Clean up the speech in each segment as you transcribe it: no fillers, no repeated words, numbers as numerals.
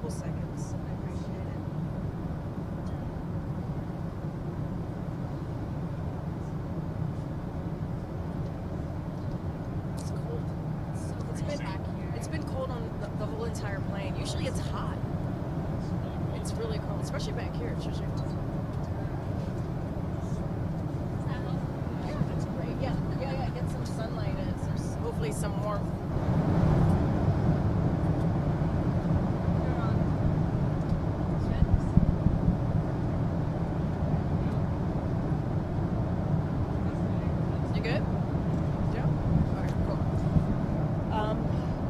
couple seconds. I appreciate it. It's cold. It's been cold on the whole entire plane. Usually it's hot. It's really cold, especially back here. It's usually cold. Yeah, that's great. Yeah. Get some sunlight. There's hopefully some warmth. You good? Yeah. Okay, cool.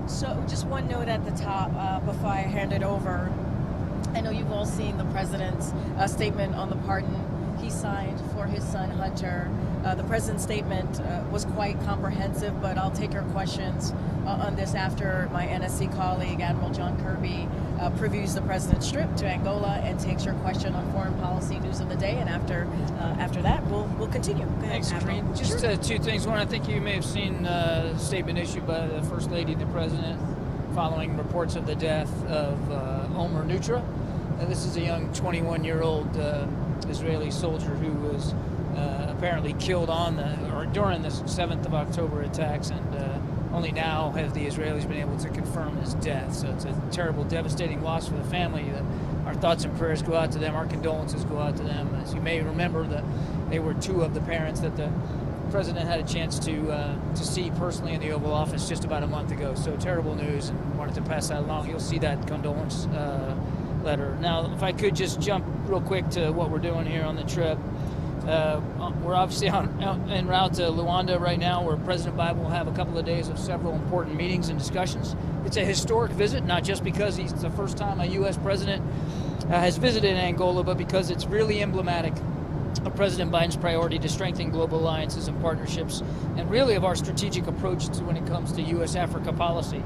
So just one note at the top before I hand it over. I know you've all seen the president's statement on the pardon he signed for his son Hunter. The president's statement was quite comprehensive, but I'll take your questions on this after my NSC colleague, Admiral John Kirby, previews the president's trip to Angola and takes your question on foreign policy news of the day. And after that, we'll continue. Go ahead, Thanks, Admiral. Karine. Just two things. One, I think you may have seen a statement issued by the First Lady and the President following reports of the death of Omer Nutra. This is a young 21-year-old Israeli soldier who was apparently killed during the 7th of October attacks, and only now have the Israelis been able to confirm his death. So it's a terrible, devastating loss for the family. Our thoughts and prayers go out to them. Our condolences go out to them. As you may remember, they were two of the parents that the president had a chance to see personally in the Oval Office just about a month ago. So terrible news, and wanted to pass that along. You'll see that condolence letter. Now, if I could just jump real quick to what we're doing here on the trip. We're obviously en route to Luanda right now, where President Biden will have a couple of days of several important meetings and discussions. It's a historic visit, not just because it's the first time a U.S. president has visited Angola, but because it's really emblematic of President Biden's priority to strengthen global alliances and partnerships, and really of our strategic approach to when it comes to U.S.-Africa policy.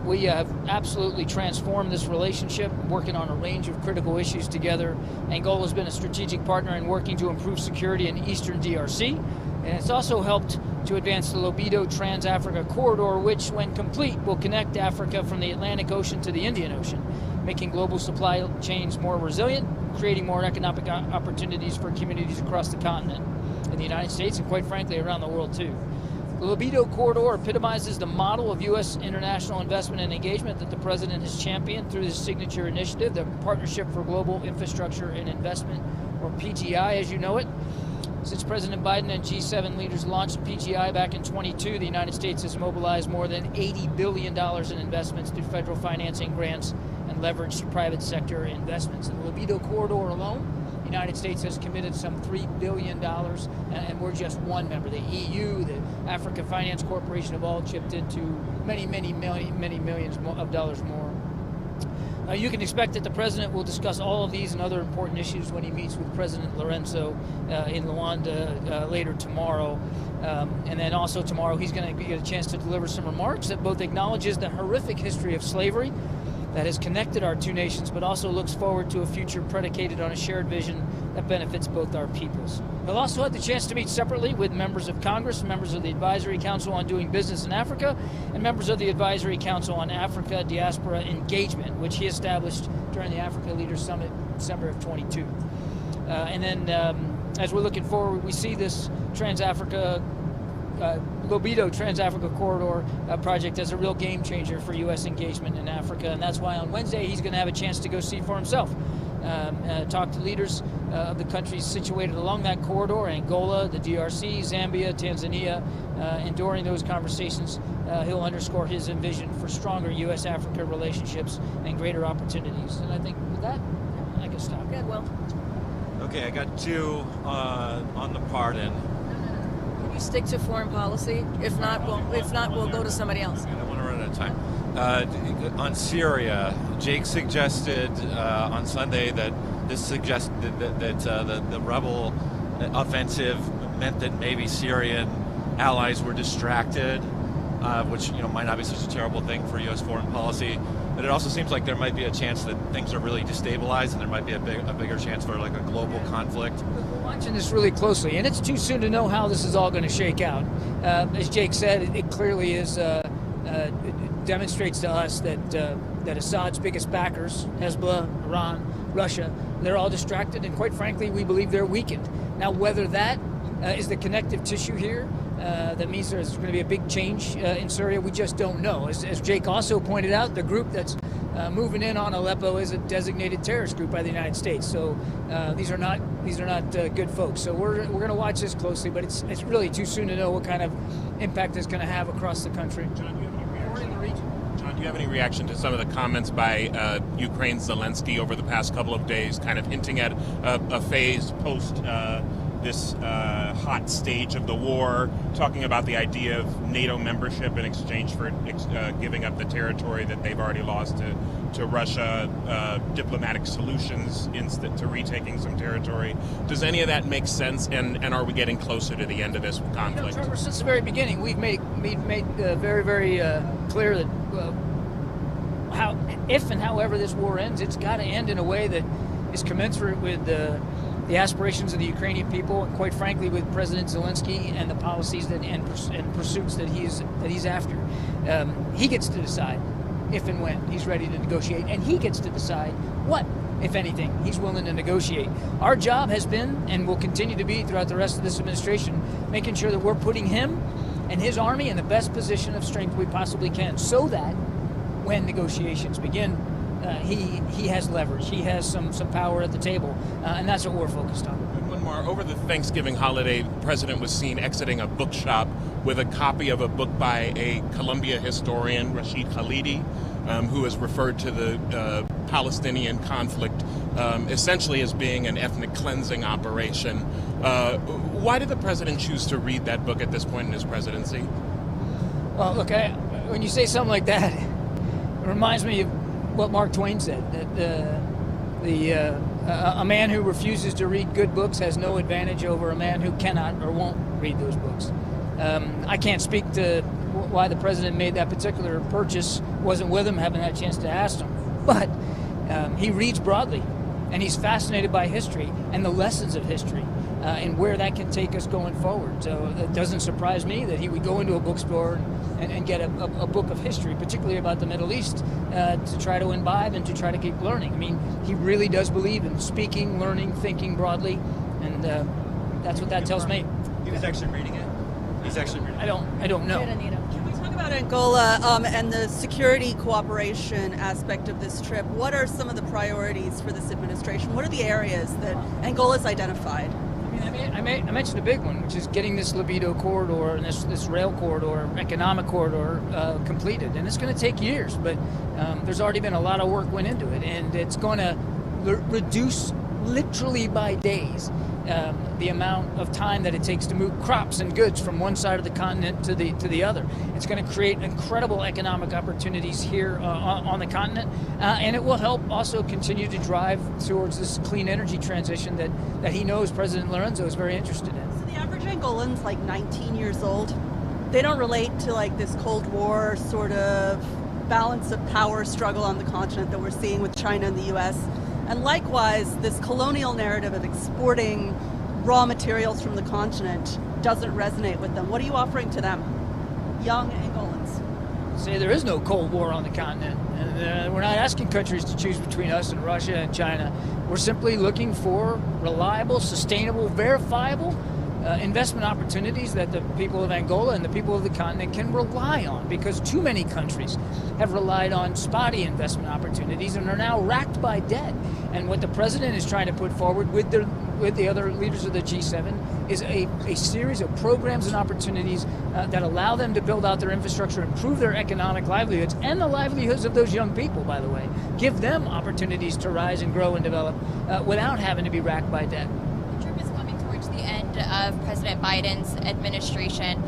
We have absolutely transformed this relationship, working on a range of critical issues together. Angola has been a strategic partner in working to improve security in eastern DRC, and it's also helped to advance the Libido Trans-Africa Corridor, which, when complete, will connect Africa from the Atlantic Ocean to the Indian Ocean, making global supply chains more resilient, creating more economic opportunities for communities across the continent, in the United States, and quite frankly, around the world, too. The Libido Corridor epitomizes the model of U.S. international investment and engagement that the President has championed through his signature initiative, the Partnership for Global Infrastructure and Investment, or PGI as you know it. Since President Biden and G7 leaders launched PGI back in 2022, the United States has mobilized more than $80 billion in investments through federal financing grants and leveraged private sector investments. In the Libido Corridor alone, the United States has committed some $3 billion, and we're just one member. The EU, the Africa Finance Corporation have all chipped into many millions of dollars more. You can expect that the President will discuss all of these and other important issues when he meets with President Lorenzo in Luanda later tomorrow. And then also tomorrow he's going to get a chance to deliver some remarks that both acknowledges the horrific history of slavery that has connected our two nations, but also looks forward to a future predicated on a shared vision that benefits both our peoples. He'll also have the chance to meet separately with members of Congress, members of the Advisory Council on Doing Business in Africa, and members of the Advisory Council on Africa Diaspora Engagement, which he established during the Africa Leaders Summit in December of 22. And then as we're looking forward, we see this Libido Trans-Africa Corridor project as a real game changer for U.S. engagement in Africa, and that's why on Wednesday he's going to have a chance to go see for himself. Talk to leaders of the countries situated along that corridor, Angola, the DRC, Zambia, Tanzania, and during those conversations he'll underscore his vision for stronger U.S.-Africa relationships and greater opportunities. And I think with that, I can stop. Good, well. Okay, I got two on the pardon. Can you stick to foreign policy? If not, we'll go to somebody else. I don't want to run out of time. On Syria, Jake suggested on Sunday that this suggested that the rebel offensive meant that maybe Syrian allies were distracted, which might not be such a terrible thing for U.S. foreign policy. But it also seems like there might be a chance that things are really destabilized, and there might be a bigger chance for like a global conflict. We're watching this really closely, and it's too soon to know how this is all going to shake out. As Jake said, it clearly is demonstrates to us that Assad's biggest backers, Hezbollah, Iran, Russia, they're all distracted, and quite frankly, we believe they're weakened. Now, whether that is the connective tissue here, that means there's going to be a big change in Syria, we just don't know. As Jake also pointed out, the group that's moving in on Aleppo is a designated terrorist group by the United States. So these are not good folks. So we're going to watch this closely, but it's really too soon to know what kind of impact it's going to have across the country. John, do you have any reaction to some of the comments by Ukraine's Zelensky over the past couple of days, kind of hinting at a phase post this hot stage of the war, talking about the idea of NATO membership in exchange for giving up the territory that they've already lost to Russia, diplomatic solutions to retaking some territory? Does any of that make sense, and are we getting closer to the end of this conflict? Trevor, since the very beginning, we've made very, very clear that how, if and however this war ends, it's got to end in a way that is commensurate with the aspirations of the Ukrainian people, and quite frankly, with President Zelensky and the policies and pursuits that he's after. He gets to decide if and when he's ready to negotiate, and he gets to decide what, if anything, he's willing to negotiate. Our job has been, and will continue to be throughout the rest of this administration, making sure that we're putting him and his army in the best position of strength we possibly can, so that when negotiations begin, he has leverage, he has some power at the table, and that's what we're focused on. And one more. Over the Thanksgiving holiday, the president was seen exiting a bookshop with a copy of a book by a Columbia historian, Rashid Khalidi, who has referred to the Palestinian conflict essentially as being an ethnic cleansing operation. Why did the president choose to read that book at this point in his presidency? Well, look, when you say something like that, it reminds me of what Mark Twain said, that a man who refuses to read good books has no advantage over a man who cannot or won't read those books. I can't speak to why the president made that particular purchase, wasn't with him, haven't had a chance to ask him, but he reads broadly, and he's fascinated by history and the lessons of history and where that can take us going forward. So it doesn't surprise me that he would go into a bookstore and get a book of history, particularly about the Middle East, to try to imbibe and to try to keep learning. I mean, he really does believe in speaking, learning, thinking broadly, and that's what that tells me. He was actually reading it. He's actually reading it. I don't know. Can we talk about Angola and the security cooperation aspect of this trip? What are some of the priorities for this administration? What are the areas that Angola's identified? I mentioned a big one, which is getting this libido corridor and this rail corridor, economic corridor completed. And it's going to take years, but there's already been a lot of work went into it, and it's going to reduce literally by days the amount of time that it takes to move crops and goods from one side of the continent to the other. It's going to create incredible economic opportunities here on the continent, and it will help also continue to drive towards this clean energy transition that he knows President Lorenzo is very interested in. So the average Angolan's like 19 years old. They don't relate to like this Cold War sort of balance of power struggle on the continent that we're seeing with China and the U.S. And likewise, this colonial narrative of exporting raw materials from the continent doesn't resonate with them. What are you offering to them, young Angolans? Say there is no Cold War on the continent, and we're not asking countries to choose between us and Russia and China. We're simply looking for reliable, sustainable, verifiable investment opportunities that the people of Angola and the people of the continent can rely on, because too many countries have relied on spotty investment opportunities and are now racked by debt. And what the president is trying to put forward with the other leaders of the G7 is a series of programs and opportunities that allow them to build out their infrastructure, improve their economic livelihoods, and the livelihoods of those young people, by the way. Give them opportunities to rise and grow and develop without having to be racked by debt. The end of President Biden's administration.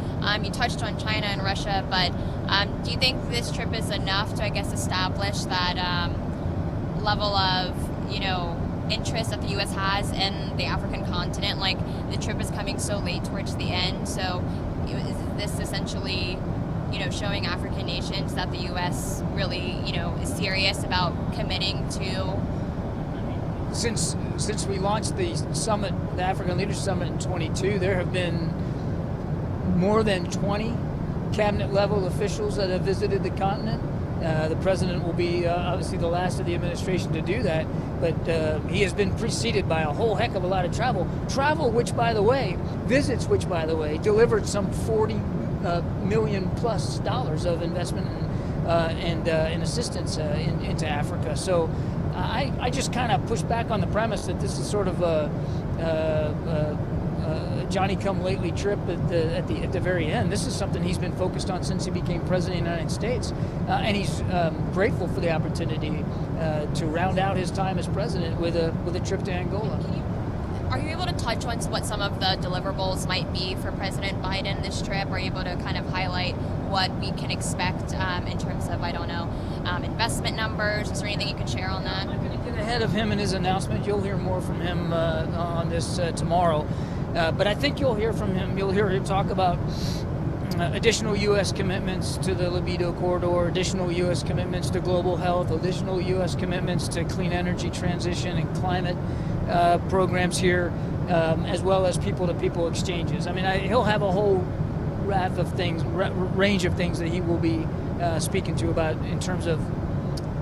You touched on China and Russia, but do you think this trip is enough to, I guess, establish that level of, interest that the U.S. has in the African continent? Like, the trip is coming so late towards the end, so is this essentially, showing African nations that the U.S. really, is serious about committing to? Since we launched the summit, the African Leaders Summit in 22, there have been more than 20 cabinet level officials that have visited the continent. The president will be obviously the last of the administration to do that, but he has been preceded by a whole heck of a lot of travel, which, by the way, visits which, by the way, delivered some $40 million plus of investment and assistance into Africa. So I just kind of push back on the premise that this is sort of a Johnny-come-lately trip at the very end. This is something he's been focused on since he became president of the United States, and he's grateful for the opportunity to round out his time as president with a trip to Angola. Are you able to touch on what some of the deliverables might be for President Biden this trip? Are you able to kind of highlight what we can expect in terms of, investment numbers? Is there anything you can share on that? I'm going to get ahead of him and his announcement. You'll hear more from him on this tomorrow. But I think you'll hear him talk about additional U.S. commitments to the Libido corridor, additional U.S. commitments to global health, additional U.S. commitments to clean energy transition and climate programs here, as well as people-to-people exchanges. I mean, he'll have a whole range of things that he will be speaking to about in terms of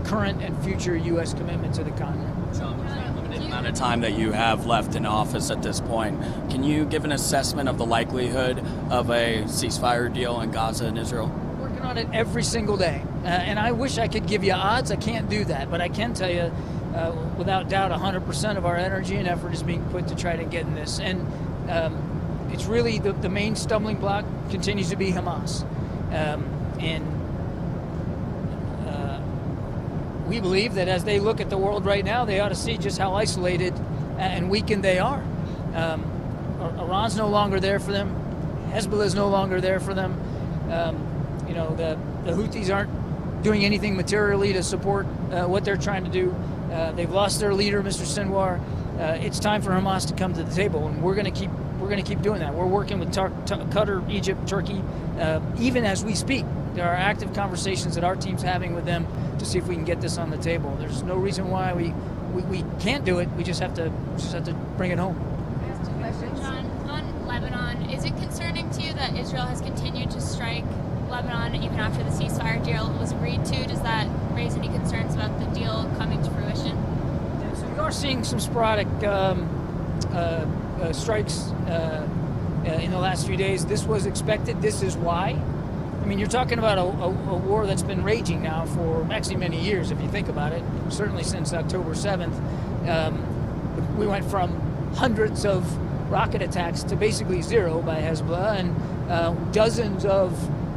current and future U.S. commitment to the continent. John, with the limited amount of time that you have left in office at this point, can you give an assessment of the likelihood of a ceasefire deal in Gaza and Israel? Working on it every single day, and I wish I could give you odds. I can't do that, but I can tell you, without doubt, 100% of our energy and effort is being put to try to get in this. And it's really the main stumbling block continues to be Hamas, and we believe that as they look at the world right now, they ought to see just how isolated and weakened they are. Iran's no longer there for them. Hezbollah's no longer there for them. The Houthis aren't doing anything materially to support what they're trying to do. They've lost their leader, Mr. Sinwar. It's time for Hamas to come to the table, and we're going to keep doing that. We're working with Qatar, Egypt, Turkey, even as we speak. There are active conversations that our team's having with them to see if we can get this on the table. There's no reason why we can't do it. We just have to bring it home. I have two questions. John, on Lebanon, is it concerning to you that Israel has continued to strike Lebanon even after the ceasefire deal was agreed to? Does that raise any concerns about the deal coming to fruition? Yeah, so we are seeing some sporadic strikes in the last few days. This was expected. This is why. I mean, you're talking about a war that's been raging now for actually many years, if you think about it, certainly since October 7th. We went from hundreds of rocket attacks to basically zero by Hezbollah and dozens of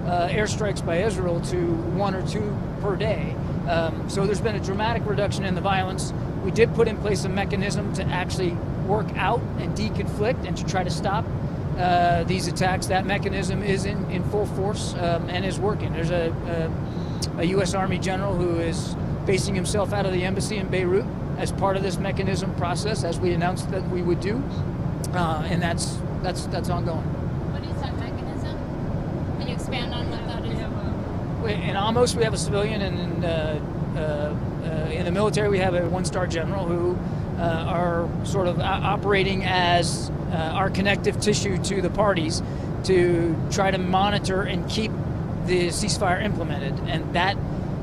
airstrikes by Israel to one or two per day. So there's been a dramatic reduction in the violence. We did put in place a mechanism to actually work out and deconflict and to try to stop these attacks. That mechanism is in full force and is working. There's a U.S. Army general who is basing himself out of the embassy in Beirut as part of this mechanism process, as we announced that we would do, and that's ongoing. What is that mechanism? Can you expand on what that is? In Amos, we have a civilian, and in the military, we have a one-star general who are sort of operating as our connective tissue to the parties to try to monitor and keep the ceasefire implemented. And that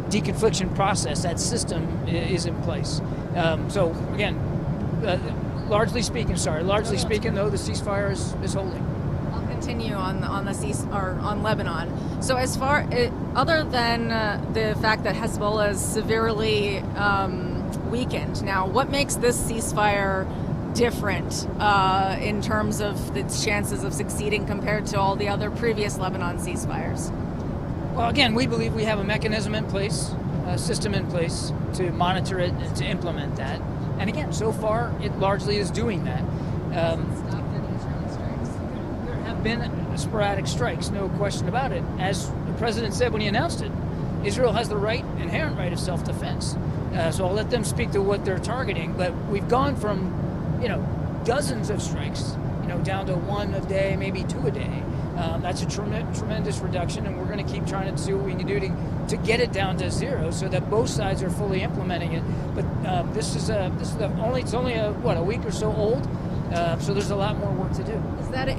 deconfliction process, that system is in place. So again, largely speaking, though, the ceasefire is holding. I'll continue on Lebanon. So as far other than the fact that Hezbollah is severely weakened, now what makes this ceasefire different in terms of its chances of succeeding compared to all the other previous Lebanon ceasefires? Well, again, we believe we have a mechanism in place, a system in place to monitor it and to implement that. And again, so far, it largely is doing that. There have been sporadic strikes, no question about it. As the president said when he announced it, Israel has the inherent right of self-defense. So I'll let them speak to what they're targeting. But we've gone from, dozens of strikes, down to one a day, maybe two a day. That's a tremendous reduction, and we're going to keep trying to see what we can do to get it down to zero, so that both sides are fully implementing it. But it's only a week or so old, so there's a lot more work to do.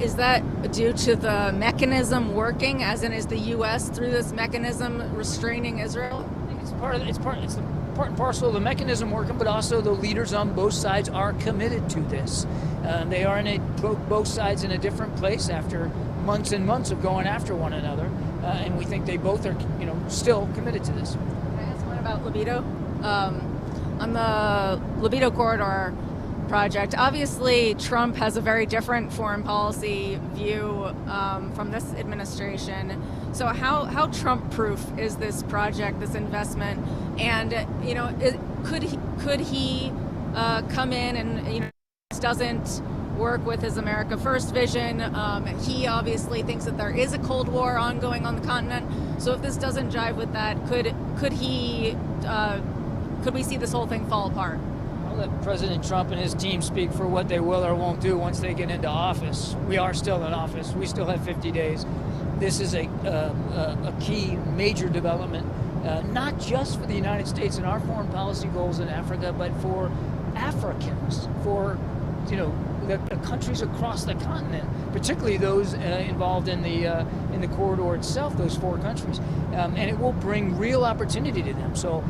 Is that due to the mechanism working, as in is the U.S. through this mechanism restraining Israel? It's the part and parcel of the mechanism working, but also the leaders on both sides are committed to this. They are both sides in a different place after months and months of going after one another, and we think they both are, still committed to this. Can I ask one about libido? On the libido corridor project, obviously Trump has a very different foreign policy view from this administration. So how Trump-proof is this project, this investment? And could he come in and this doesn't work with his America First vision? He obviously thinks that there is a Cold War ongoing on the continent. So if this doesn't jive with that, could we see this whole thing fall apart? I'll let President Trump and his team speak for what they will or won't do once they get into office. We are still in office. We still have 50 days. This is a key major development, not just for the United States and our foreign policy goals in Africa, but for Africans, for the countries across the continent, particularly those involved in the corridor itself, those 4 countries, and it will bring real opportunity to them. So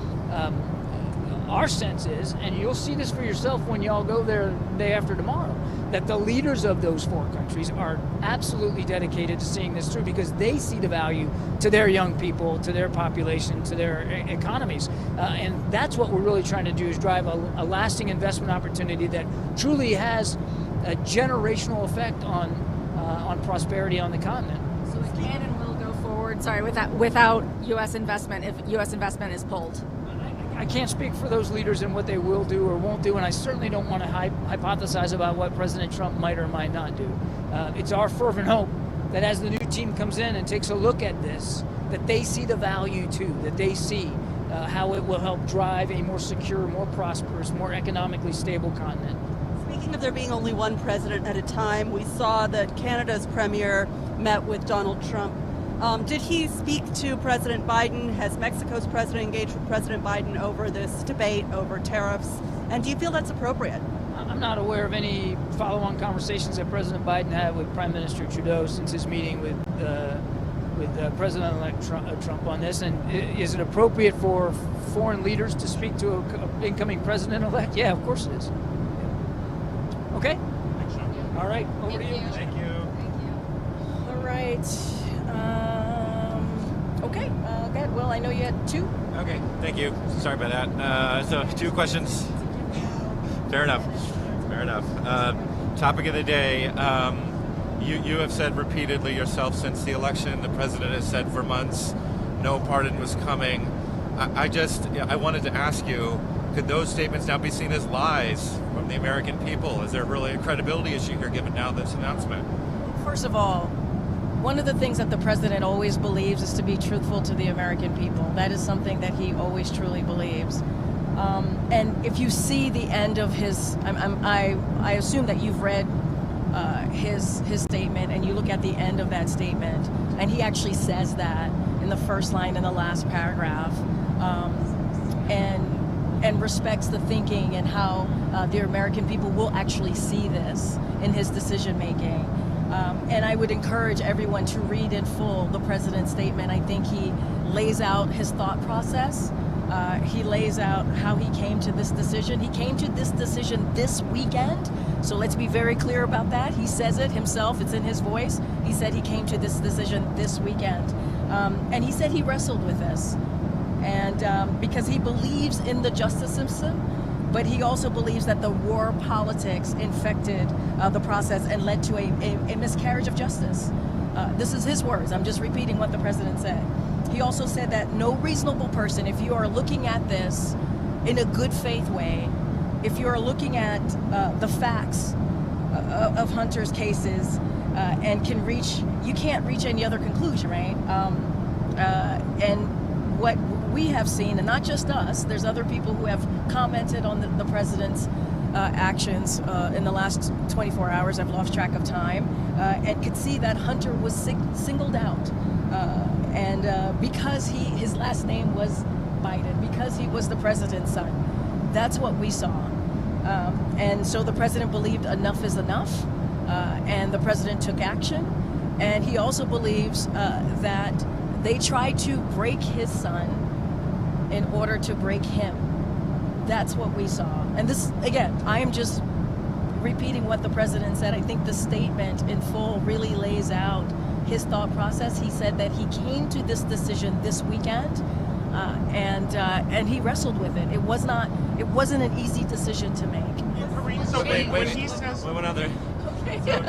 our sense is, and you'll see this for yourself when y'all go there the day after tomorrow, that the leaders of those 4 countries are absolutely dedicated to seeing this through because they see the value to their young people, to their population, to their economies. And that's what we're really trying to do, is drive a lasting investment opportunity that truly has a generational effect on prosperity on the continent. So it can and will go forward, without U.S. investment, if U.S. investment is pulled? I can't speak for those leaders and what they will do or won't do, and I certainly don't want to hypothesize about what President Trump might or might not do. It's our fervent hope that as the new team comes in and takes a look at this, that they see the value too, that they see how it will help drive a more secure, more prosperous, more economically stable continent. Speaking of there being only one president at a time, we saw that Canada's premier met with Donald Trump. Did he speak to President Biden? Has Mexico's president engaged with President Biden over this debate over tariffs? And do you feel that's appropriate? I'm not aware of any follow-on conversations that President Biden had with Prime Minister Trudeau since his meeting with President-elect Trump on this. And is it appropriate for foreign leaders to speak to an incoming president-elect? Yeah, of course it is. Yeah. Okay. All right. Over to you. Thank you. All right. Okay, good. Well, I know you had 2. Okay, thank you. Sorry about that. So 2 questions. Fair enough. Topic of the day. You have said repeatedly yourself since the election, the president has said for months, no pardon was coming. I wanted to ask you, could those statements now be seen as lies from the American people? Is there really a credibility issue here given now this announcement? First of all, one of the things that the president always believes is to be truthful to the American people. That is something that he always truly believes. And if you see the end of his, I assume that you've read his statement, and you look at the end of that statement, and he actually says that in the first line in the last paragraph, and respects the thinking and how the American people will actually see this in his decision making. And I would encourage everyone to read in full the president's statement. I think he lays out his thought process. He lays out how he came to this decision. He came to this decision this weekend. So let's be very clear about that. He says it himself. It's in his voice. He said he came to this decision this weekend. And he said he wrestled with this. And because he believes in the justice system, but he also believes that the war politics infected the process and led to a miscarriage of justice. This is his words. I'm just repeating what the president said. He also said that no reasonable person, if you are looking at this in a good faith way, if you are looking at the facts of Hunter's cases and you can't reach any other conclusion, right? And what we have seen, and not just us, there's other people who have commented on the president's actions in the last 24 hours. I've lost track of time, and could see that Hunter was singled out. And because his last name was Biden, because he was the president's son. That's what we saw. And so the president believed enough is enough, and the president took action. And he also believes that they tried to break his son in order to break him. That's what we saw. And this, again, I am just repeating what the president said. I think the statement in full really lays out his thought process. He said that he came to this decision this weekend, and he wrestled with it. It wasn't an easy decision to make. So Wait, when he says, one other. So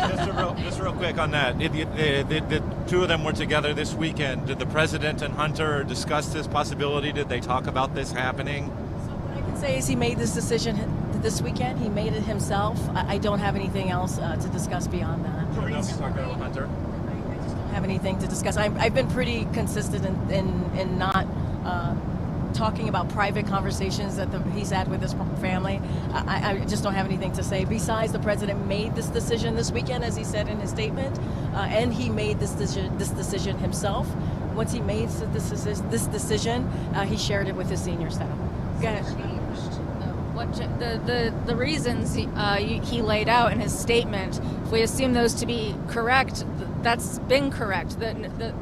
just real quick on that. The two of them were together this weekend. Did the president and Hunter discuss this possibility? Did they talk about this happening? So what I can say is he made this decision this weekend. He made it himself. I don't have anything else to discuss beyond that. I don't know if you talked about Hunter. I just don't have anything to discuss. I've been pretty consistent in not talking about private conversations that he's had with his family. I just don't have anything to say. Besides, the president made this decision this weekend, as he said in his statement, and he made this decision himself. Once he made this decision, he shared it with his senior staff. Go ahead. The reasons he laid out in his statement, if we assume those to be correct, that's been correct.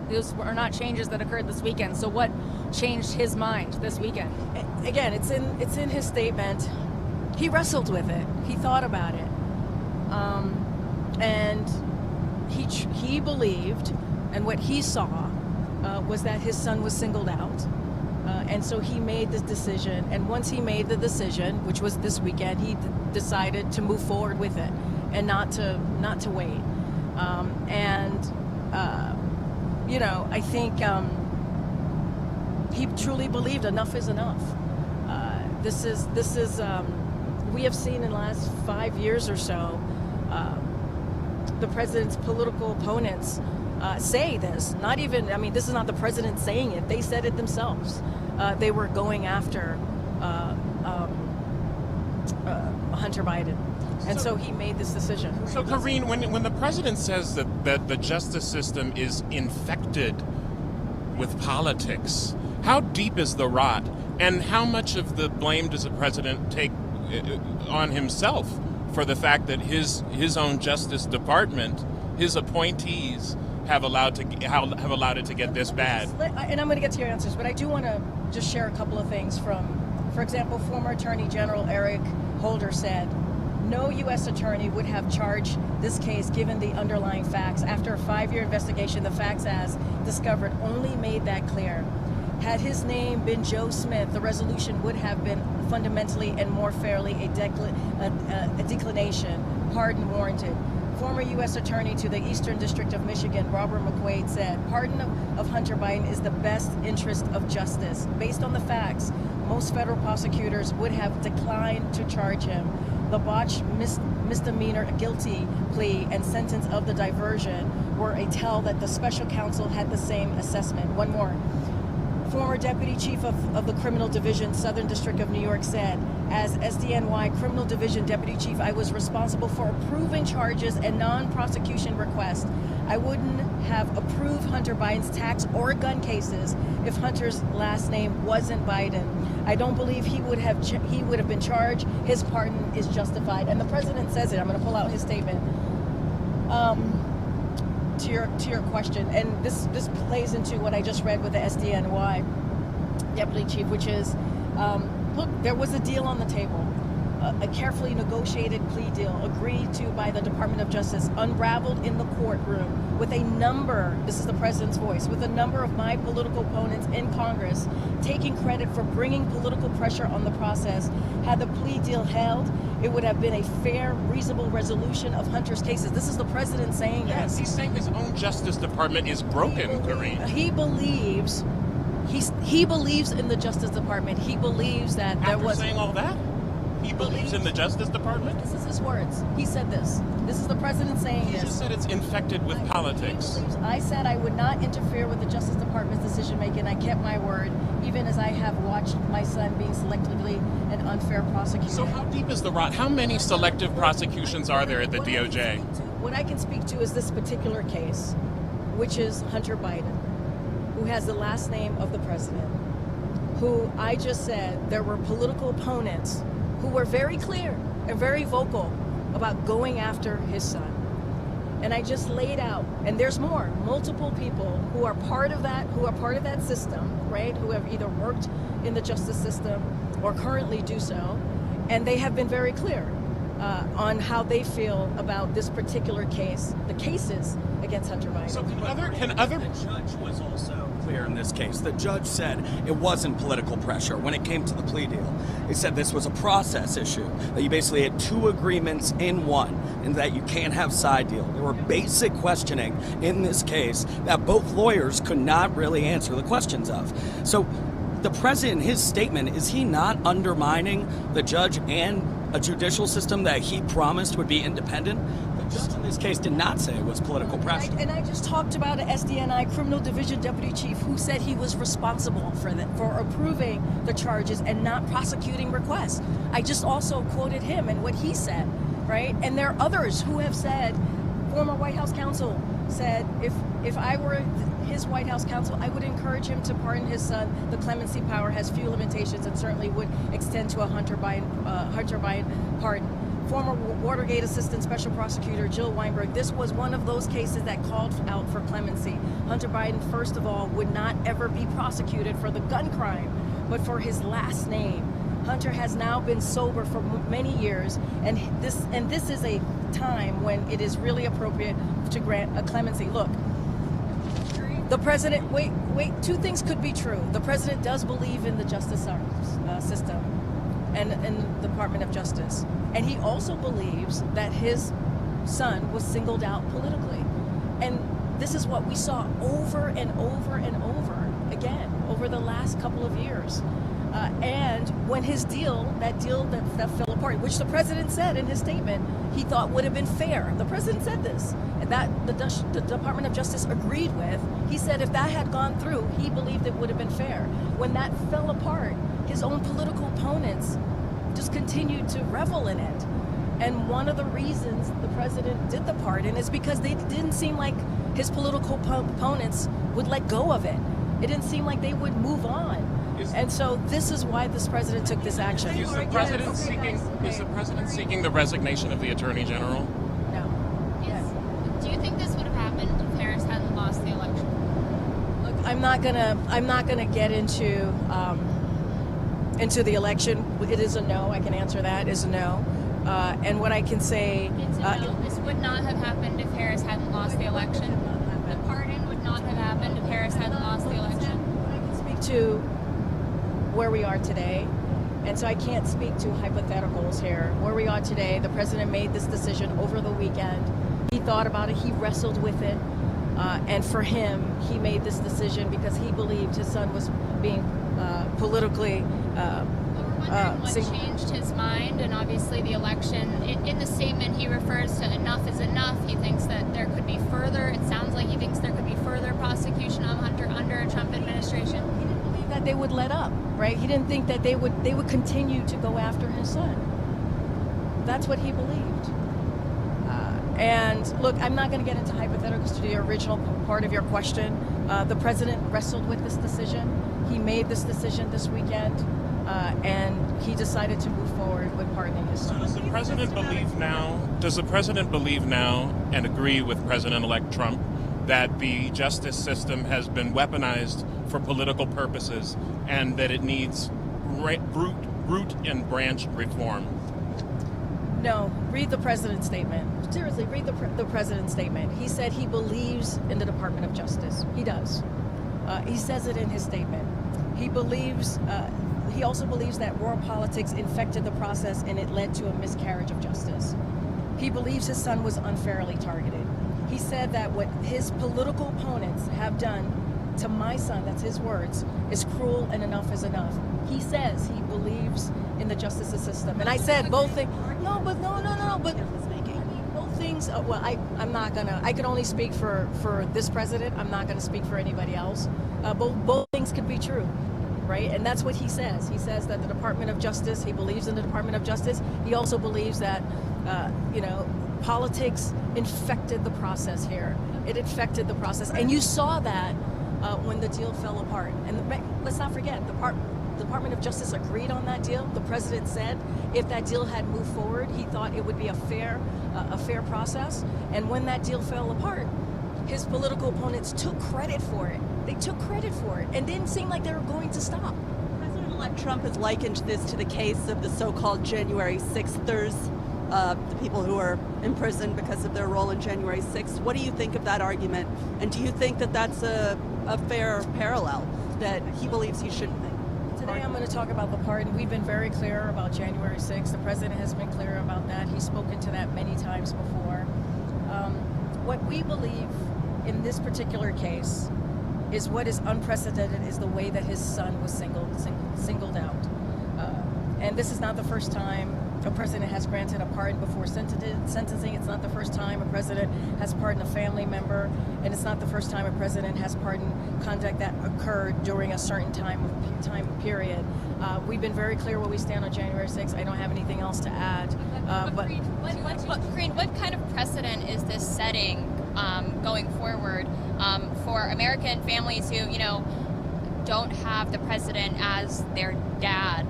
Those are not changes that occurred this weekend. So what changed his mind this weekend? Again, it's in his statement. He wrestled with it. He thought about it, and he believed, and what he saw was that his son was singled out. And so he made this decision, and once he made the decision, which was this weekend, he decided to move forward with it and not to wait. I think he truly believed enough is enough. This is we have seen in the last 5 years or so the president's political opponents say this. This is not the president saying it. They said it themselves. They were going after Hunter Biden. And so he made this decision. So, Karine, when the president says that the justice system is infected with politics, how deep is the rot? And how much of the blame does the president take on himself for the fact that his own Justice Department, his appointees, have allowed it to get this bad? And I'm going to get to your answers, but I do want to just share a couple of things from, for example, former Attorney General Eric Holder said, no U.S. attorney would have charged this case given the underlying facts. After a 5-year investigation, the facts as discovered only made that clear. Had his name been Joe Smith, the resolution would have been fundamentally and more fairly a declination, pardon warranted. Former U.S. Attorney to the Eastern District of Michigan, Robert McQuaid, said, pardon of Hunter Biden is the best interest of justice. Based on the facts, most federal prosecutors would have declined to charge him. The botched misdemeanor guilty plea and sentence of the diversion were a tell that the special counsel had the same assessment. One more. Former Deputy Chief of the Criminal Division, Southern District of New York, said, as SDNY Criminal Division Deputy Chief, I was responsible for approving charges and non-prosecution requests. I wouldn't have approved Hunter Biden's tax or gun cases if Hunter's last name wasn't Biden. I don't believe he would have been charged. His pardon is justified. And the president says it. I'm going to pull out his statement. To your question, and this plays into what I just read with the SDNY Deputy Chief, which is, look, there was a deal on the table, a carefully negotiated plea deal agreed to by the Department of Justice, unraveled in the courtroom with a number, this is the president's voice, with a number of my political opponents in Congress taking credit for bringing political pressure on the process. Had the plea deal held, it would have been a fair, reasonable resolution of Hunter's cases. This is the president saying Yes, this. he's saying his own Justice Department is broken, Karine. He believes in the Justice Department. He believes that there After was. saying all that, he believes in the Justice Department? This is his words. He said this. This is the president saying He this. just said it's infected with politics. I said I would not interfere with the Justice Department's decision making. I kept my word, even as I have watched my son being selectively and unfair prosecuted. So how deep is the rot? How many selective prosecutions are there at the DOJ? What I can speak to is this particular case, which is Hunter Biden, who has the last name of the president, who I just said there were political opponents who were very clear and very vocal about going after his son. And I just laid out, and there's more, multiple people who are part of that system, right? Who have either worked in the justice system or currently do so, and they have been very clear on how they feel about this particular case, the cases against Hunter Biden. So The judge was also clear in this case. The judge said it wasn't political pressure when it came to the plea deal. He said this was a process issue, that you basically had two agreements in one, and that you can't have side deal. There were basic questioning in this case that both lawyers could not really answer the questions of. So the president, his statement, is he not undermining the judge and a judicial system that he promised would be independent? The judge in this case did not say it was political pressure. And I just talked about an SDNI criminal division deputy chief who said he was responsible for approving the charges and not prosecuting requests. I just also quoted him and what he said, right? And there are others who have said, former White House counsel said, if I were his White House counsel, I would encourage him to pardon his son. The clemency power has few limitations and certainly would extend to a Hunter Biden pardon. Former Watergate Assistant Special Prosecutor Jill Weinberg, this was one of those cases that called out for clemency. Hunter Biden, first of all, would not ever be prosecuted for the gun crime, but for his last name. Hunter has now been sober for many years, and this is a time when it is really appropriate to grant a clemency. Look, the president, wait, two things could be true. The president does believe in the justice system and the Department of Justice. And he also believes that his son was singled out politically. And this is what we saw over and over and over again over the last couple of years. And when his deal that fell apart, which the president said in his statement, he thought would have been fair. The president said this, and that the Department of Justice agreed with. He said if that had gone through, he believed it would have been fair. When that fell apart, his own political opponents just continued to revel in it. And one of the reasons the president did the pardon is because they didn't seem like his political opponents would let go of it. It didn't seem like they would move on. And so this is why this president took this action. Is the president seeking the resignation of the Attorney General? No. Do you think this would have happened if Harris hadn't lost the election? Look, I'm not gonna get into the election. It is a no. I can answer that. It is a no. And what I can say, It's a no. This would not have happened if Harris hadn't lost the election. The pardon would not have happened if Harris hadn't lost the election. I can speak to where we are today, and so I can't speak to hypotheticals here. Where we are today, the president made this decision over the weekend. He thought about it, he wrestled with it, and for him, he made this decision because he believed his son was being politically What changed his mind, and obviously the election, in the statement he refers to enough is enough. He thinks that there could be further, it sounds like he thinks there could be further prosecution of Hunter under a Trump administration. He didn't believe that they would let up, right? He didn't think that they would continue to go after his son. That's what he believed. And look, I'm not going to get into hypotheticals to the original part of your question. The president wrestled with this decision. He made this decision this weekend. And he decided to move forward with pardoning his son. Does the president believe now and agree with President-elect Trump that the justice system has been weaponized for political purposes and that it needs root and branch reform? No, read the president's statement. Seriously, read the president's statement. He said he believes in the Department of Justice. He does. He says it in his statement. He believes. He also believes that raw politics infected the process and it led to a miscarriage of justice. He believes his son was unfairly targeted. He said that what his political opponents have done to my son, that's his words, is cruel and enough is enough. He says he believes in the justice system. And I said both things. No, but both things, well, I'm not gonna, I can only speak for this president. I'm not gonna speak for anybody else. Both things could be true. Right? And that's what he says. He says that the Department of Justice, he believes in the Department of Justice. He also believes that, politics infected the process here. It infected the process. And you saw that when the deal fell apart. And let's not forget, Department of Justice agreed on that deal. The president said if that deal had moved forward, he thought it would be a fair process. And when that deal fell apart, his political opponents took credit for it. They took credit for it and didn't seem like they were going to stop. President-elect Trump has likened this to the case of the so-called January 6thers, the people who are in prison because of their role in January 6th. What do you think of that argument? And do you think that that's a fair parallel, that he believes he should? Today I'm going to talk about the pardon. We've been very clear about January 6th. The president has been clear about that. He's spoken to that many times before. What we believe in this particular case is what is unprecedented is the way that his son was singled out. And this is not the first time a president has granted a pardon before sentencing. It's not the first time a president has pardoned a family member, and it's not the first time a president has pardoned conduct that occurred during a certain time period. We've been very clear where we stand on January 6th. I don't have anything else to add. Karine, what kind of precedent is this setting going forward for American families who, don't have the president as their dad?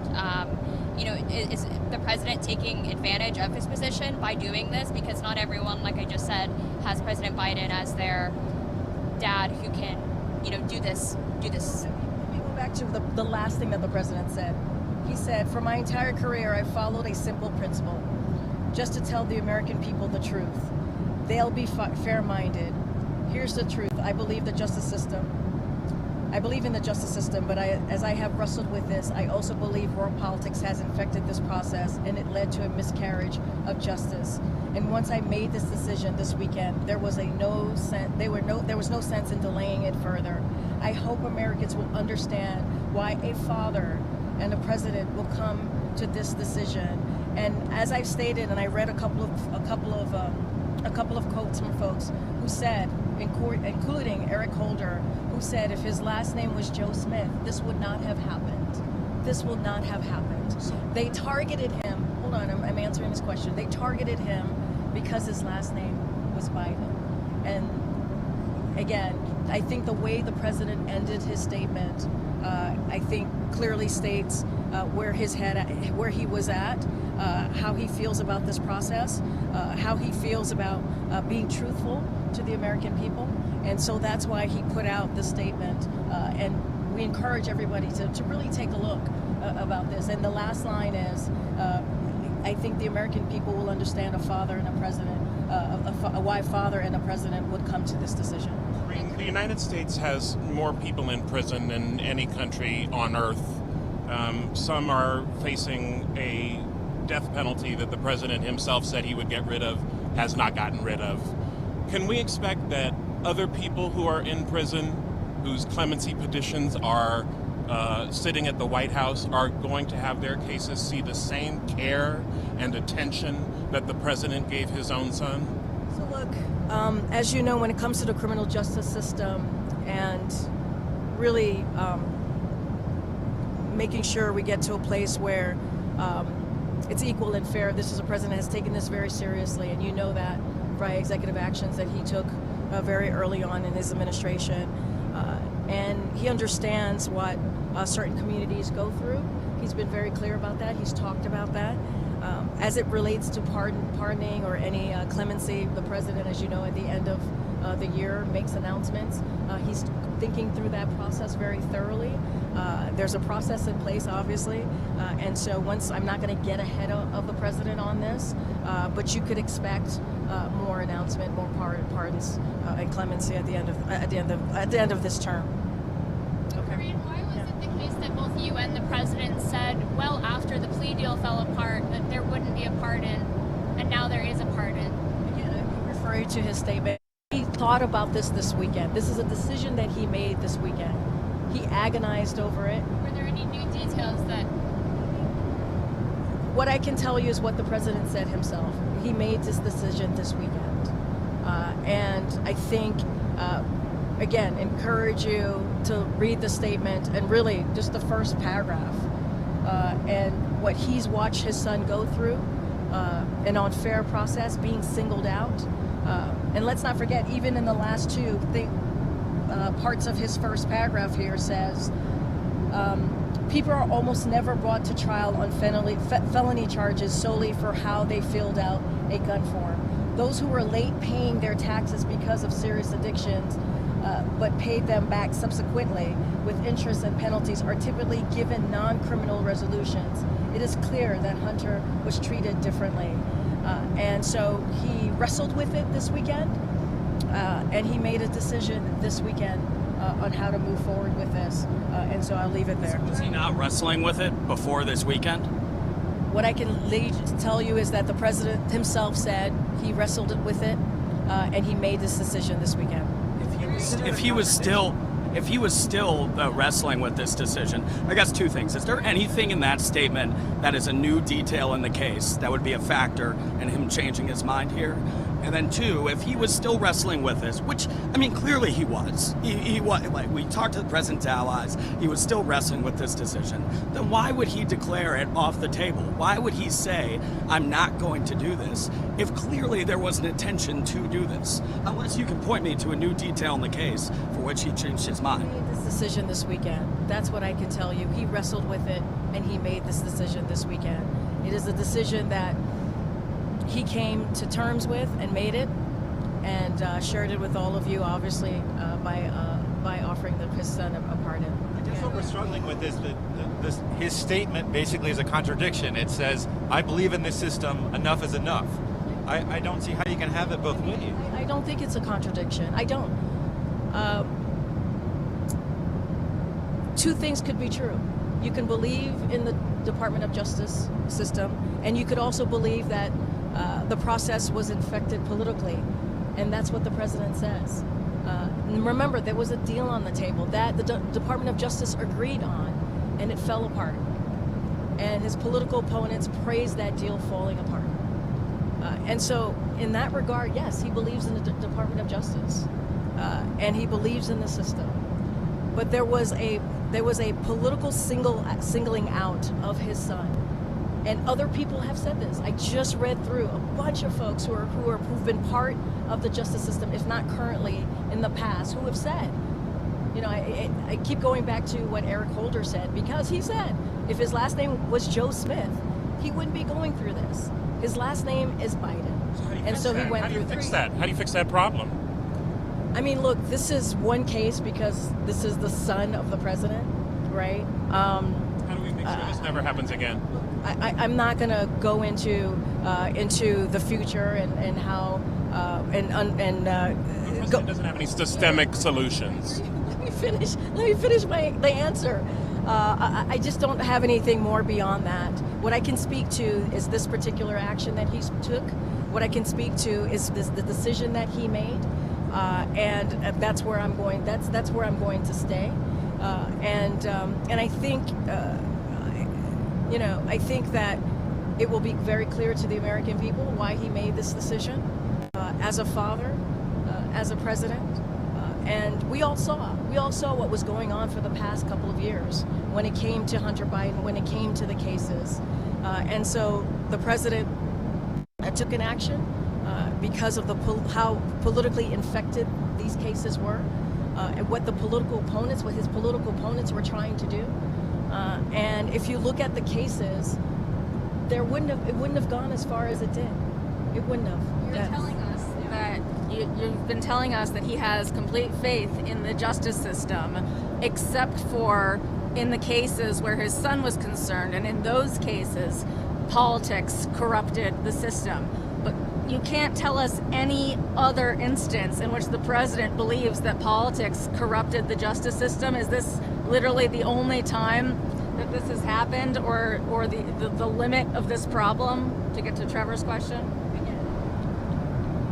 Is the president taking advantage of his position by doing this? Because not everyone, like I just said, has President Biden as their dad who can, do this. Let me go back to the last thing that the president said. He said, "For my entire career, I followed a simple principle, just to tell the American people the truth. They'll be fair-minded. Here's the truth. I believe in the justice system, but as I have wrestled with this, I also believe world politics has infected this process, and it led to a miscarriage of justice. And once I made this decision this weekend, there was no sense in delaying it further. I hope Americans will understand why a father and a president will come to this decision. And as I've stated, and I read a couple of quotes from folks who said, including Eric Holder, who said if his last name was Joe Smith, this would not have happened. This will not have happened. They targeted him. Hold on, I'm answering this question. They targeted him because his last name was Biden. And again, I think the way the president ended his statement, I think clearly states where he was at, how he feels about this process, how he feels about being truthful to the American people. And so that's why he put out the statement. And we encourage everybody to really take a look about this. And the last line is, I think the American people will understand a father and a president, why a father and a president would come to this decision. The United States has more people in prison than any country on earth. Some are facing a death penalty that the president himself said he would get rid of, has not gotten rid of. Can we expect that other people who are in prison, whose clemency petitions are sitting at the White House, are going to have their cases see the same care and attention that the president gave his own son? So look, as you know, when it comes to the criminal justice system and really making sure we get to a place where it's equal and fair, this is a president has taken this very seriously, and you know that by executive actions that he took very early on in his administration. And he understands what certain communities go through. He's been very clear about that. He's talked about that. As it relates to pardoning or any clemency, the president, as you know, at the end of the year makes announcements. He's thinking through that process very thoroughly. There's a process in place, obviously, and so I'm not going to get ahead of the president on this, but you could expect more announcement, more pardons and clemency at the end of this term. Karine, why was it the case that both you and the president said well after the plea deal fell apart that there wouldn't be a pardon, and now there is a pardon? Again, I'm referring to his statement. He thought about this weekend. This is a decision that he made this weekend. He agonized over it. Were there any new details that... What I can tell you is what the president said himself. He made this decision this weekend. And I think, again, encourage you to read the statement and really just the first paragraph and what he's watched his son go through, an unfair process, being singled out. And let's not forget, even in the last two parts of his first paragraph here says, People are almost never brought to trial on felony charges solely for how they filled out a gun form. Those who were late paying their taxes because of serious addictions, but paid them back subsequently with interest and penalties, are typically given non-criminal resolutions. It is clear that Hunter was treated differently. And so he wrestled with it this weekend, and he made a decision this weekend on how to move forward with this. And so I'll leave it there. Was he not wrestling with it before this weekend? What I can tell you is that the president himself said he wrestled with it, and he made this decision this weekend. If he was still wrestling with this decision, I guess two things. Is there anything in that statement that is a new detail in the case that would be a factor in him changing his mind here? And then two, if he was still wrestling with this, which, I mean, clearly he was. He was, like, we talked to the president's allies, he was still wrestling with this decision. Then why would he declare it off the table? Why would he say, I'm not going to do this, if clearly there was an intention to do this? Unless you can point me to a new detail in the case for which he changed his mind. He made this decision this weekend. That's what I can tell you. He wrestled with it, and he made this decision this weekend. It is a decision that he came to terms with and made it, and shared it with all of you, obviously, by offering his son a pardon. I guess what we're struggling with is that his statement basically is a contradiction. It says, I believe in this system, enough is enough. I don't see how you can have it both ways. I don't think it's a contradiction. I don't. Two things could be true. You can believe in the Department of Justice system, and you could also believe that the process was infected politically, and that's what the president says. Remember, there was a deal on the table that the Department of Justice agreed on, and it fell apart. And his political opponents praised that deal falling apart. And so, in that regard, yes, he believes in the Department of Justice, and he believes in the system. But there was a political singling out of his son. And other people have said this. I just read through a bunch of folks who've been part of the justice system, if not currently, in the past, who have said, you know, I keep going back to what Eric Holder said, because he said if his last name was Joe Smith, he wouldn't be going through this. His last name is Biden, and so he went through. How do you fix that? How do you fix that problem? I mean, look, this is one case because this is the son of the president, right? How do we make sure this never happens again? I'm not going to go into the future and how the president doesn't have any systemic solutions. Let me finish my answer. I just don't have anything more beyond that. What I can speak to is this particular action that he took. What I can speak to is the decision that he made, and that's where I'm going. That's where I'm going to stay. And I think. You know, I think that it will be very clear to the American people why he made this decision as a father, as a president, and we all saw what was going on for the past couple of years when it came to Hunter Biden, when it came to the cases, and so the president took an action because of how politically infected these cases were, and what his political opponents were trying to do. And if you look at the cases, it wouldn't have gone as far as it did. It wouldn't have. You're telling us that you've been telling us that he has complete faith in the justice system, except for in the cases where his son was concerned, and in those cases, politics corrupted the system. But you can't tell us any other instance in which the president believes that politics corrupted the justice system. Is this literally the only time that this has happened, or the limit of this problem, to get to Trevor's question?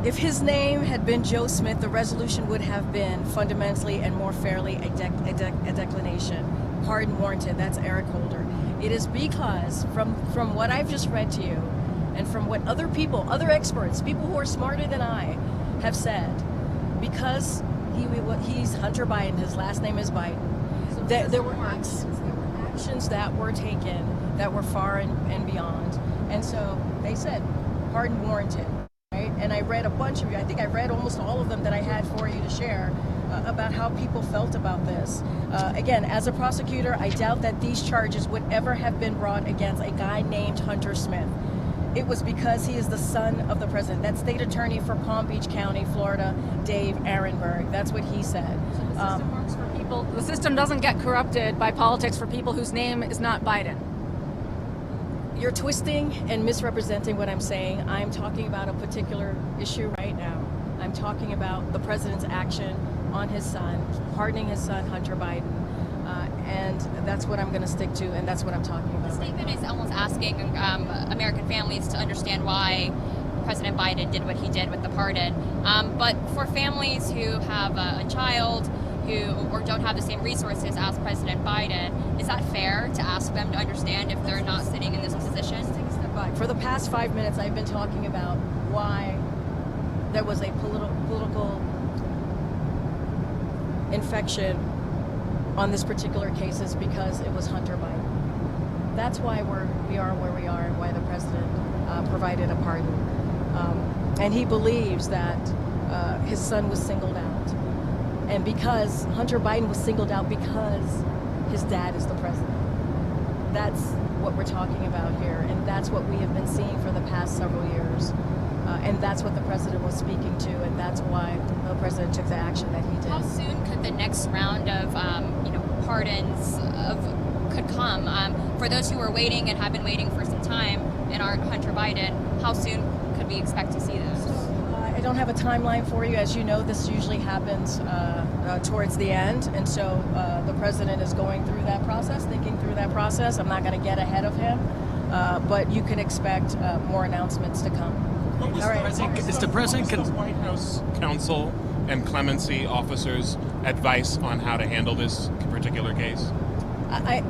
If his name had been Joe Smith, the resolution would have been fundamentally and more fairly a declination. Pardon warranted. That's Eric Holder. It is because from what I've just read to you, and from what other experts, people who are smarter than I, have said, because he's Hunter Biden, his last name is Biden, so there were actions that were taken that were far and beyond. And so they said, pardon warranted, right? And I read a bunch of you. I think I read almost all of them that I had for you to share about how people felt about this. Again, as a prosecutor, I doubt that these charges would ever have been brought against a guy named Hunter Smith. It was because he is the son of the president. That state attorney for Palm Beach County, Florida, Dave Ehrenberg. That's what he said. So the system works for people. The system doesn't get corrupted by politics for people whose name is not Biden. You're twisting and misrepresenting what I'm saying. I'm talking about a particular issue right now. I'm talking about the president's action on his son, pardoning his son, Hunter Biden. And that's what I'm going to stick to, and that's what I'm talking about. The statement is almost asking American families to understand why President Biden did what he did with the pardon. But for families who have a child or don't have the same resources as President Biden, is that fair to ask them to understand if they're not sitting in this position? Take a step back. For the past 5 minutes, I've been talking about why there was a political infection on this particular case is because it was Hunter Biden. That's why we are where we are and why the president provided a pardon. And he believes that his son was singled out. And because Hunter Biden was singled out because his dad is the president. That's what we're talking about here. And that's what we have been seeing for the past several years. And that's what the president was speaking to, and that's why the president took the action that he did. How soon could the next round of pardons could come? For those who are waiting and have been waiting for some time and aren't Hunter Biden, how soon could we expect to see those? I don't have a timeline for you. As you know, this usually happens towards the end, and so the president is going through that process, thinking through that process. I'm not going to get ahead of him, but you can expect more announcements to come. What was the White House counsel and clemency officers' advice on how to handle this particular case? I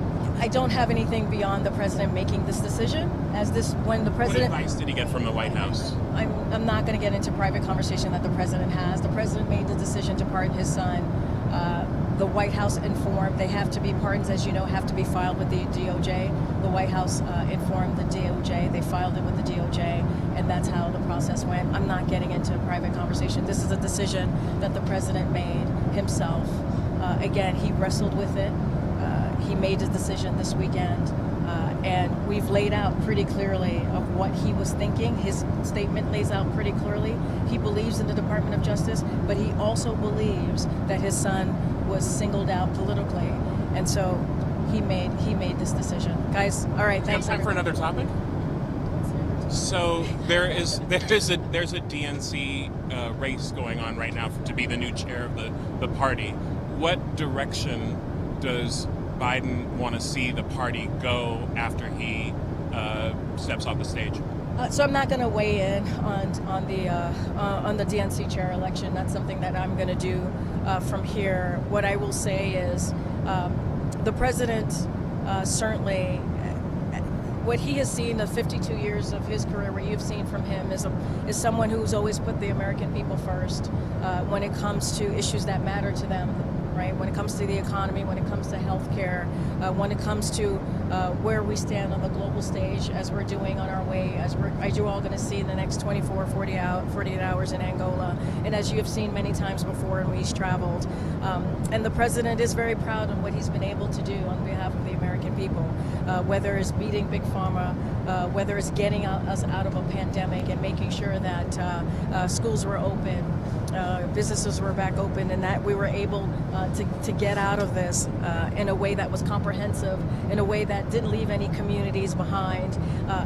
don't have anything beyond the president making this decision. When the president. What advice did he get from the White House? I'm not going to get into private conversation that the president has. The president made the decision to pardon his son. The White House informed they have to be pardons, as you know, have to be filed with the DOJ. The White House informed the DOJ. They filed it with the DOJ, and that's how the process went. I'm not getting into private conversation. This is a decision that the president made himself. Again, he wrestled with it. He made a decision this weekend, and we've laid out pretty clearly of what he was thinking. His statement lays out pretty clearly. He believes in the Department of Justice, but he also believes that his son was singled out politically, and so he made this decision. Guys, all right, thanks. Time for another topic. So there's a DNC race going on right now to be the new chair of the party. What direction does Biden want to see the party go after he steps off the stage? So I'm not going to weigh in on the DNC chair election. That's something that I'm going to do from here. What I will say is the president certainly, what he has seen the 52 years of his career, what you've seen from him is someone who's always put the American people first when it comes to issues that matter to them. Right? When it comes to the economy, when it comes to healthcare, when it comes to where we stand on the global stage as we're doing on our way, as you're all going to see in the next 48 hours in Angola, and as you have seen many times before and he's traveled. And the president is very proud of what he's been able to do on behalf of the American people, whether it's beating Big Pharma, whether it's getting us out of a pandemic and making sure that schools were open, businesses were back open, and that we were able to get out of this in a way that was comprehensive, in a way that didn't leave any communities behind.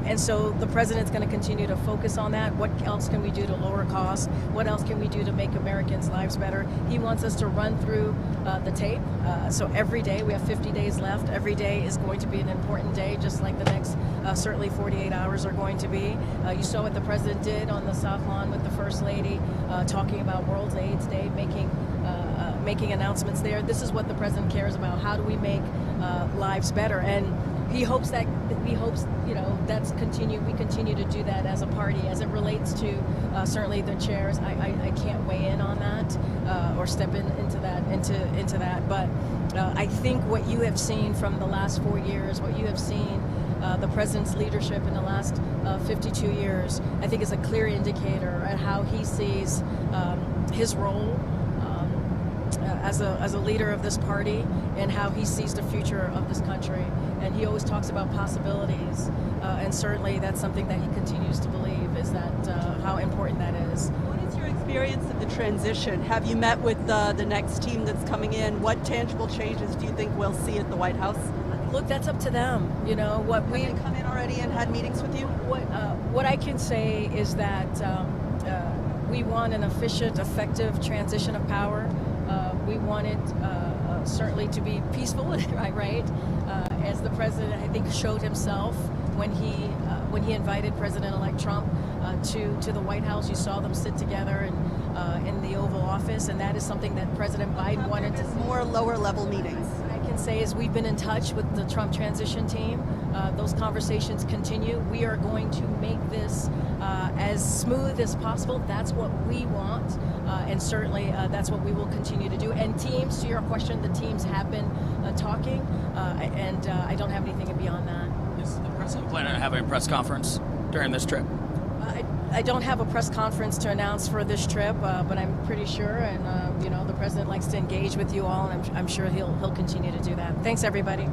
And so the president's going to continue to focus on that. What else can we do to lower costs? What else can we do to make Americans' lives better? He wants us to run through the tape. So every day, we have 50 days left. Every day is going to be an important day, just like the next certainly 48 hours are going to be. You saw what the president did on the South Lawn with the First Lady, talking about World AIDS Day, making announcements there. This is what the president cares about. How do we make lives better? And he hopes we continue to do that as a party. As it relates to certainly the chairs, I can't weigh in on that or step into that. But I think what you have seen from the last 4 years, what you have seen the president's leadership in the last 52 years, I think is a clear indicator at how he sees his role as a leader of this party and how he sees the future of this country. And he always talks about possibilities, and certainly that's something that he continues to believe, is that how important that is. What is your experience of the transition? Have you met with the next team that's coming in? What tangible changes do you think we'll see at the White House? Look, that's up to them. You know, what we Have they come in already and had meetings with you? what I can say is that we want an efficient, effective transition of power. We want it certainly to be peaceful, right? As the president, I think, showed himself when he invited President-elect Trump to the White House. You saw them sit together in the Oval Office, and that is something that President Biden wanted to. More lower-level meetings. What I can say is we've been in touch with the Trump transition team. Those conversations continue. We are going to make this as smooth as possible. That's what we want, and certainly that's what we will continue to do. And teams, to your question, the teams have been talking, and I don't have anything beyond that. Is the president planning on having a press conference during this trip? I don't have a press conference to announce for this trip, but I'm pretty sure, and the president likes to engage with you all, and I'm sure he'll continue to do that. Thanks, everybody.